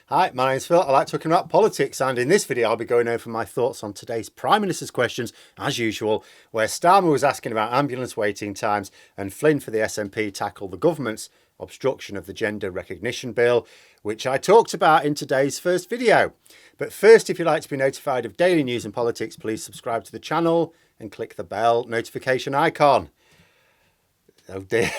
Hi, my name's Phil. I like talking about politics, and in this video I'll be going over my thoughts on today's Prime Minister's questions, as usual, where Starmer was asking about ambulance waiting times and Flynn for the SNP tackled the government's obstruction of the Gender Recognition Bill, which I talked about in today's first video. But first, if you'd like to be notified of daily news and politics, please subscribe to the channel and click the bell notification icon. Oh dear,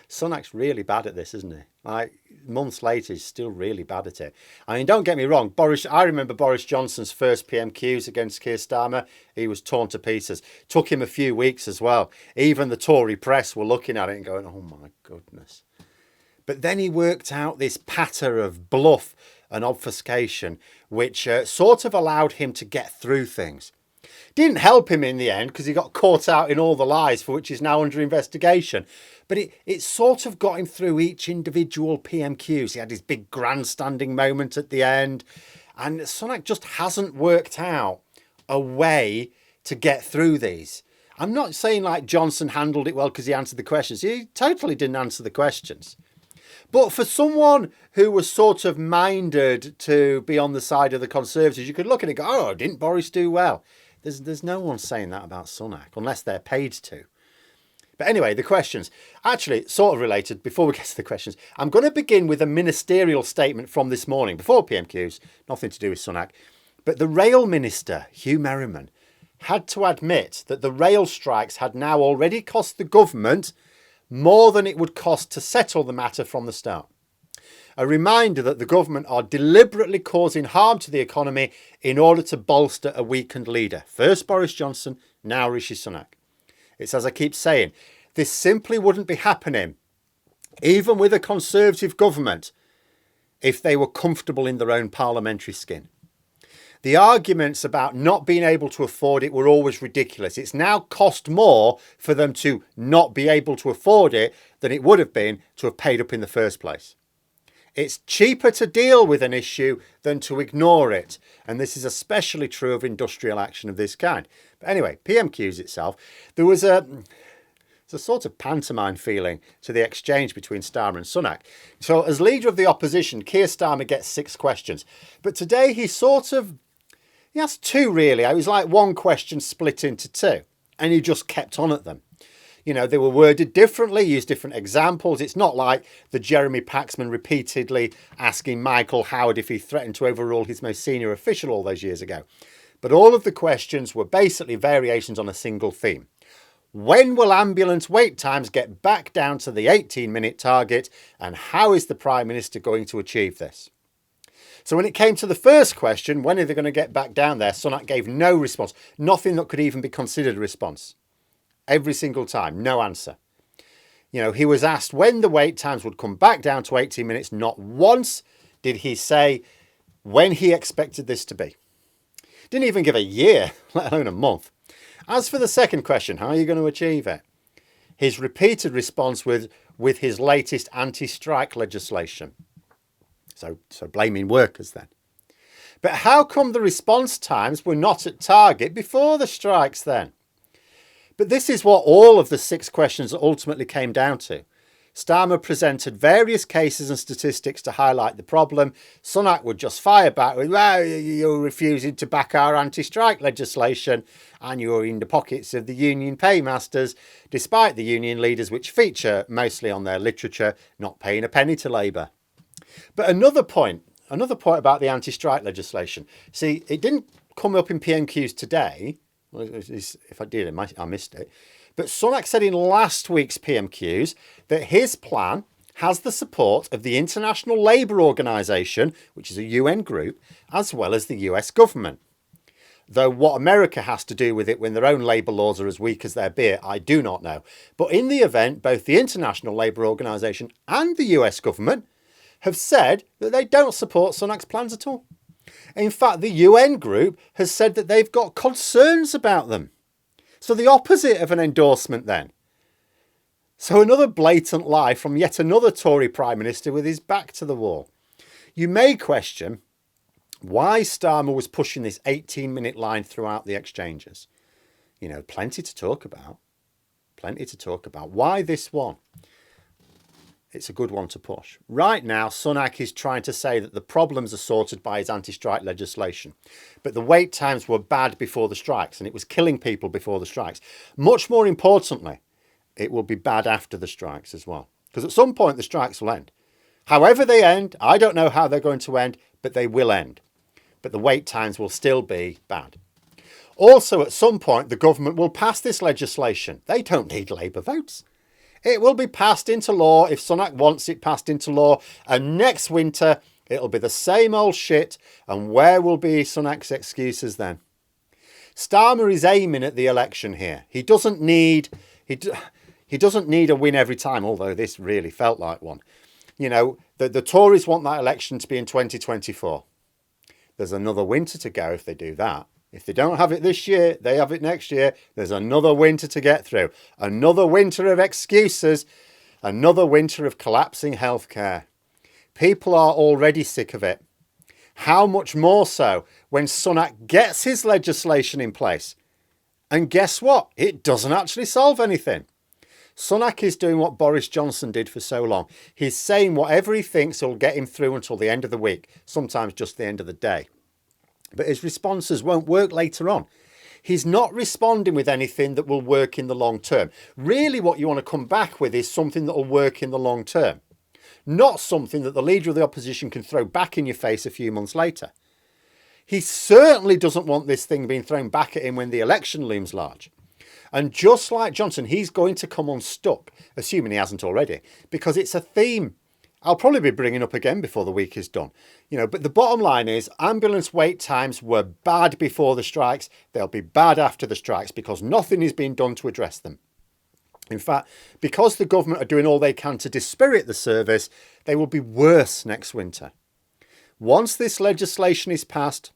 Sunak's really bad at this, isn't he? Like, months later, he's still really bad at it. I mean, don't get me wrong, I remember Boris Johnson's first PMQs against Keir Starmer. He was torn to pieces. Took him a few weeks as well. Even the Tory press were looking at it and going, oh my goodness. But then he worked out this patter of bluff and obfuscation, which sort of allowed him to get through things. Didn't help him in the end because he got caught out in all the lies for which he's now under investigation. But it sort of got him through each individual PMQs. He had his big grandstanding moment at the end. And Sunak just hasn't worked out a way to get through these. I'm not saying like Johnson handled it well because he answered the questions. He totally didn't answer the questions. But for someone who was sort of minded to be on the side of the Conservatives, you could look at it and go, oh, didn't Boris do well? There's no one saying that about Sunak, unless they're paid to. But anyway, the questions. Actually, sort of related, before we get to the questions, I'm going to begin with a ministerial statement from this morning, before PMQs, nothing to do with Sunak. But the rail minister, Hugh Merriman, had to admit that the rail strikes had now already cost the government more than it would cost to settle the matter from the start. A reminder that the government are deliberately causing harm to the economy in order to bolster a weakened leader. First Boris Johnson, now Rishi Sunak. It's as I keep saying, this simply wouldn't be happening, even with a Conservative government, if they were comfortable in their own parliamentary skin. The arguments about not being able to afford it were always ridiculous. It's now cost more for them to not be able to afford it than it would have been to have paid up in the first place. It's cheaper to deal with an issue than to ignore it. And this is especially true of industrial action of this kind. But anyway, PMQs itself, there was a sort of pantomime feeling to the exchange between Starmer and Sunak. So as leader of the opposition, Keir Starmer gets 6 questions. But today he asked 2 really. It was like one question split into 2. And he just kept on at them. You know, they were worded differently, used different examples. It's not like the Jeremy Paxman repeatedly asking Michael Howard if he threatened to overrule his most senior official all those years ago. But all of the questions were basically variations on a single theme. When will ambulance wait times get back down to the 18-minute target? And how is the Prime Minister going to achieve this? So when it came to the first question, when are they going to get back down there? Sunak gave no response. Nothing that could even be considered a response. Every single time, no answer. You know, he was asked when the wait times would come back down to 18 minutes. Not once did he say when he expected this to be. Didn't even give a year, let alone a month. As for the second question, how are you going to achieve it? His repeated response with his latest anti-strike legislation. So blaming workers then. But how come the response times were not at target before the strikes then? But this is what all of the 6 questions ultimately came down to. Starmer presented various cases and statistics to highlight the problem. Sunak would just fire back with, well, you're refusing to back our anti-strike legislation and you're in the pockets of the union paymasters, despite the union leaders, which feature mostly on their literature, not paying a penny to Labour. But another point about the anti-strike legislation. See, it didn't come up in PMQs today. Well, if I did, I missed it. But Sunak said in last week's PMQs that his plan has the support of the International Labour Organization, which is a UN group, as well as the US government. Though what America has to do with it when their own labour laws are as weak as their beer, I do not know. But in the event, both the International Labour Organization and the US government have said that they don't support Sunak's plans at all. In fact, the UN group has said that they've got concerns about them. So the opposite of an endorsement then. So another blatant lie from yet another Tory Prime Minister with his back to the wall. You may question why Starmer was pushing this 18-minute line throughout the exchanges. You know, plenty to talk about. Why this one? it's a good one to push. Right now, Sunak is trying to say that the problems are sorted by his anti-strike legislation. But the wait times were bad before the strikes, and it was killing people before the strikes. Much more importantly, it will be bad after the strikes as well. Because at some point, the strikes will end. However they end, I don't know how they're going to end, but they will end. But the wait times will still be bad. Also, at some point, the government will pass this legislation. They don't need Labour votes. It will be passed into law if Sunak wants it passed into law. And next winter, it'll be the same old shit. And where will be Sunak's excuses then? Starmer is aiming at the election here. He doesn't need a win every time, although this really felt like one. You know, the Tories want that election to be in 2024. There's another winter to go if they do that. If they don't have it this year, they have it next year. There's another winter to get through. Another winter of excuses. Another winter of collapsing healthcare. People are already sick of it. How much more so when Sunak gets his legislation in place? And guess what? It doesn't actually solve anything. Sunak is doing what Boris Johnson did for so long. He's saying whatever he thinks will get him through until the end of the week, sometimes just the end of the day. But his responses won't work later on. He's not responding with anything that will work in the long term. Really what you want to come back with is something that will work in the long term. Not something that the leader of the opposition can throw back in your face a few months later. He certainly doesn't want this thing being thrown back at him when the election looms large. And just like Johnson, he's going to come unstuck, assuming he hasn't already, because it's a theme I'll probably be bringing up again before the week is done. But the bottom line is ambulance wait times were bad before the strikes. They'll be bad after the strikes because nothing is being done to address them. In fact, because the government are doing all they can to dispirit the service, they will be worse next winter. Once this legislation is passed,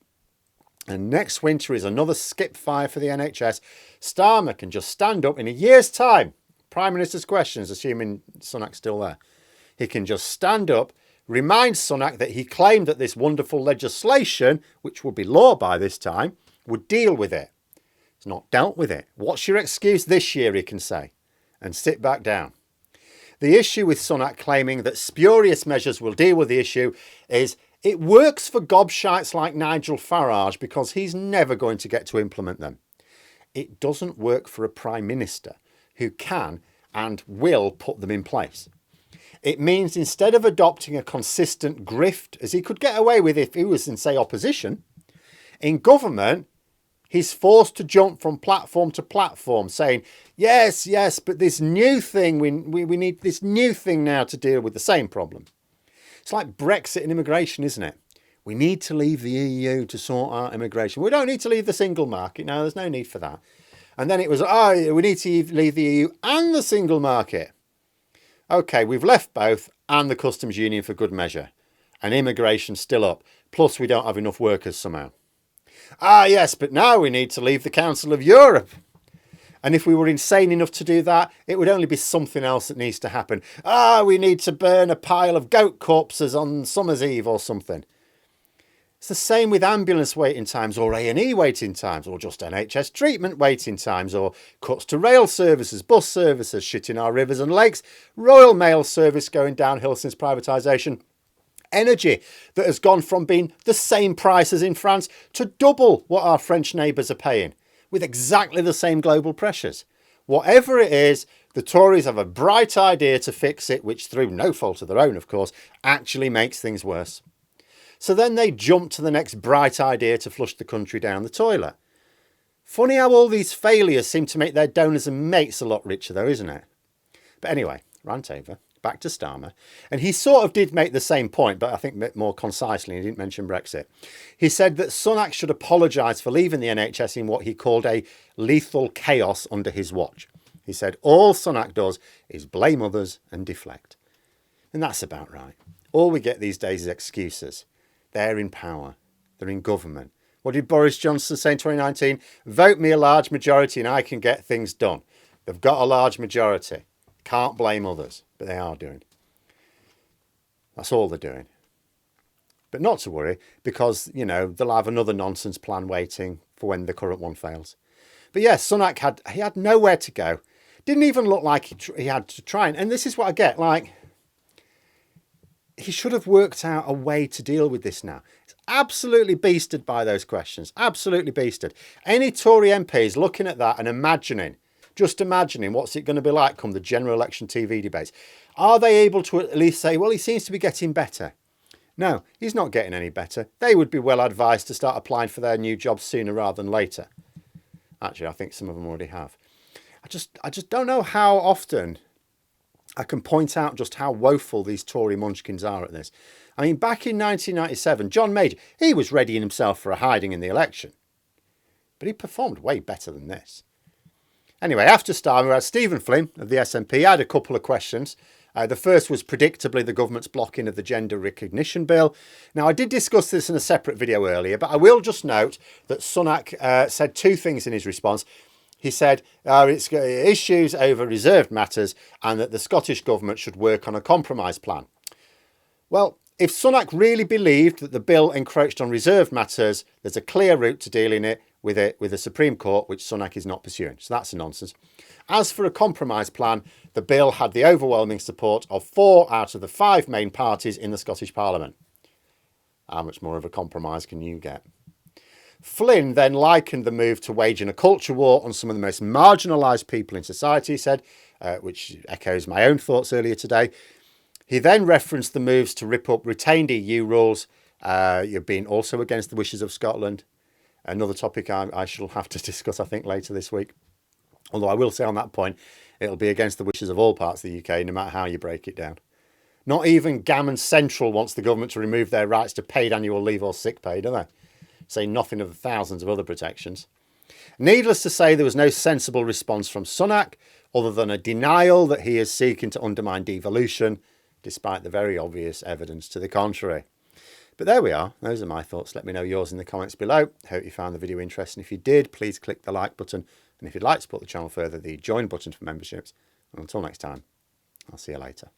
and next winter is another skip fire for the NHS, Starmer can just stand up in a year's time. Prime Minister's questions, assuming Sunak's still there. He can just stand up, remind Sunak that he claimed that this wonderful legislation, which would be law by this time, would deal with it. It's not dealt with it. What's your excuse this year, he can say, and sit back down. The issue with Sunak claiming that spurious measures will deal with the issue is it works for gobshites like Nigel Farage because he's never going to get to implement them. It doesn't work for a Prime Minister who can and will put them in place. It means instead of adopting a consistent grift, as he could get away with if he was in, say, opposition, in government, he's forced to jump from platform to platform saying, yes, but this new thing, we need this new thing now to deal with the same problem. It's like Brexit and immigration, isn't it? We need to leave the EU to sort out immigration. We don't need to leave the single market. No, there's no need for that. And then it was, we need to leave the EU and the single market. OK, we've left both and the customs union for good measure. And immigration's still up. Plus, we don't have enough workers somehow. Yes, but now we need to leave the Council of Europe. And if we were insane enough to do that, it would only be something else that needs to happen. We need to burn a pile of goat corpses on Summer's Eve or something. It's the same with ambulance waiting times or A&E waiting times or just NHS treatment waiting times or cuts to rail services, bus services, shit in our rivers and lakes, Royal Mail service going downhill since privatisation, energy that has gone from being the same price as in France to double what our French neighbours are paying with exactly the same global pressures. Whatever it is, the Tories have a bright idea to fix it, which through no fault of their own, of course, actually makes things worse. So then they jump to the next bright idea to flush the country down the toilet. Funny how all these failures seem to make their donors and mates a lot richer though, isn't it? But anyway, rant over. Back to Starmer. And he sort of did make the same point, but I think a bit more concisely. He didn't mention Brexit. He said that Sunak should apologise for leaving the NHS in what he called a lethal chaos under his watch. He said all Sunak does is blame others and deflect. And that's about right. All we get these days is excuses. They're in power. They're in government. What did Boris Johnson say in 2019? Vote me a large majority and I can get things done. They've got a large majority. Can't blame others, but they are doing. That's all they're doing. But not to worry, because, they'll have another nonsense plan waiting for when the current one fails. But yes, Sunak had nowhere to go. Didn't even look like he had to try. And this is what I get, he should have worked out a way to deal with this now. It's absolutely beasted by those questions. Absolutely beasted. Any Tory MPs looking at that and imagining, just imagining what's it going to be like come the general election TV debates. Are they able to at least say, well, he seems to be getting better? No, he's not getting any better. They would be well advised to start applying for their new jobs sooner rather than later. Actually, I think some of them already have. I just don't know how often I can point out just how woeful these Tory munchkins are at this. I mean, back in 1997, John Major, he was readying himself for a hiding in the election. But he performed way better than this. Anyway, after Starmer, we had Stephen Flynn of the SNP. He had a couple of questions. The first was predictably the government's blocking of the gender recognition bill. Now, I did discuss this in a separate video earlier, but I will just note that Sunak said two things in his response. He said it's issues over reserved matters and that the Scottish government should work on a compromise plan. Well, if Sunak really believed that the bill encroached on reserved matters, there's a clear route to dealing with the Supreme Court, which Sunak is not pursuing. So that's a nonsense. As for a compromise plan, the bill had the overwhelming support of 4 out of the 5 main parties in the Scottish Parliament. How much more of a compromise can you get? Flynn then likened the move to waging a culture war on some of the most marginalised people in society, he said, which echoes my own thoughts earlier today. He then referenced the moves to rip up retained EU rules, being also against the wishes of Scotland. Another topic I shall have to discuss, I think, later this week. Although I will say on that point, it'll be against the wishes of all parts of the UK, no matter how you break it down. Not even Gammon Central wants the government to remove their rights to paid annual leave or sick pay, do they? Say nothing of the thousands of other protections. Needless to say, there was no sensible response from Sunak, other than a denial that he is seeking to undermine devolution, despite the very obvious evidence to the contrary. But there we are. Those are my thoughts. Let me know yours in the comments below. Hope you found the video interesting. If you did, please click the like button. And if you'd like to support the channel further, the join button for memberships. And until next time, I'll see you later.